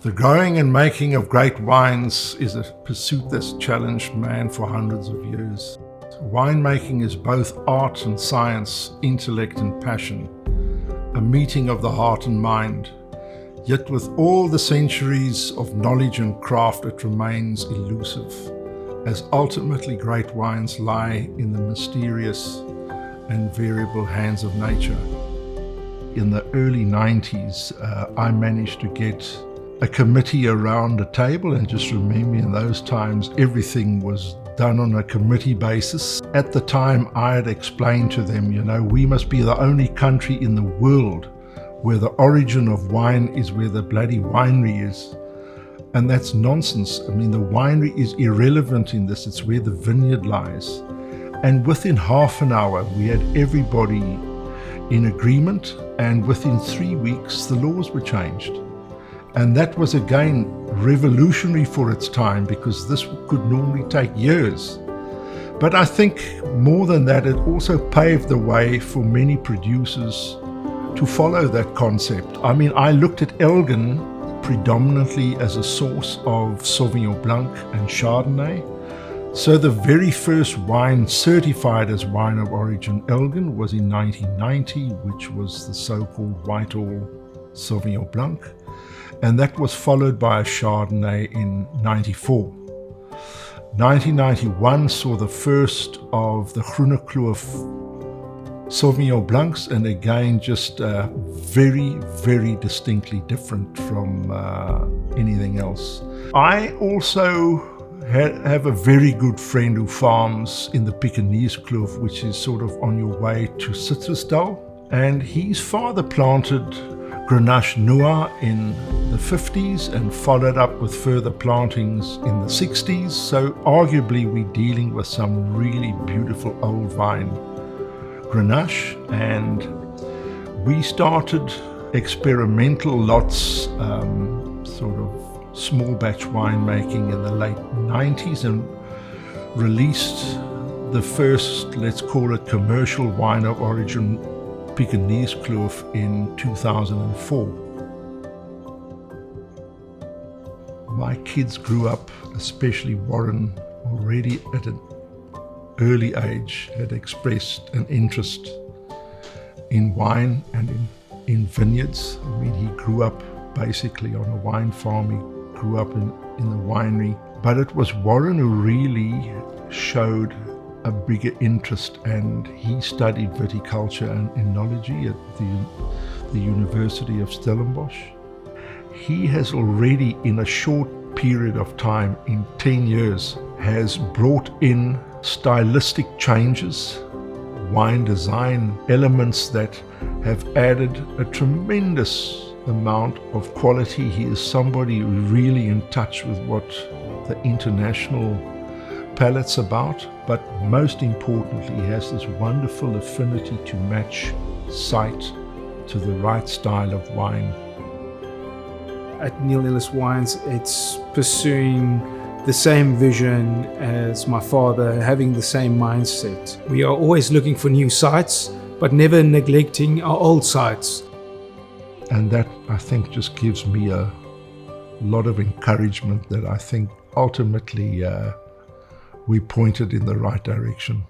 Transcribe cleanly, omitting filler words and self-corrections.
The growing and making of great wines is a pursuit that's challenged man for hundreds of years. Winemaking is both art and science, intellect and passion, a meeting of the heart and mind. Yet with all the centuries of knowledge and craft, it remains elusive, as ultimately great wines lie in the mysterious and variable hands of nature. In the early 90s, I managed to get a committee around a table, and just remember in those times everything was done on a committee basis. At the time I had explained to them, we must be the only country in the world where the origin of wine is where the bloody winery is. And that's nonsense. I mean, the winery is irrelevant in this, it's where the vineyard lies. And within half an hour we had everybody in agreement, and within 3 weeks the laws were changed. And that was again revolutionary for its time, because this could normally take years. But I think more than that, it also paved the way for many producers to follow that concept. I mean, I looked at Elgin predominantly as a source of Sauvignon Blanc and Chardonnay. So the very first wine certified as wine of origin Elgin was in 1990, which was the so-called Whitehall Sauvignon Blanc. And that was followed by a Chardonnay in 94. 1991 saw the first of the Piekenierskloof Sauvignon Blancs, and again just very, very distinctly different from anything else. I also have a very good friend who farms in the Piekenierskloof, which is sort of on your way to Citrusdal, and his father planted Grenache Noir in the 50s and followed up with further plantings in the 60s. So arguably we're dealing with some really beautiful old vine Grenache, and we started experimental lots, sort of small batch winemaking in the late 90s, and released the first, let's call it, commercial wine of origin Piekenierskloof in 2004. My kids grew up, especially Warren, already at an early age had expressed an interest in wine and in vineyards. I mean, he grew up basically on a wine farm, he grew up in the winery. But it was Warren who really showed a bigger interest, and he studied viticulture and enology at the University of Stellenbosch. He has already, in a short period of time, in 10 years, has brought in stylistic changes, wine design elements that have added a tremendous amount of quality. He is somebody really in touch with what the international palate's about, but most importantly, he has this wonderful affinity to match sight to the right style of wine. At Neil Ellis Wines, it's pursuing the same vision as my father, having the same mindset. We are always looking for new sites, but never neglecting our old sites. And that, I think, just gives me a lot of encouragement that I think ultimately we pointed in the right direction.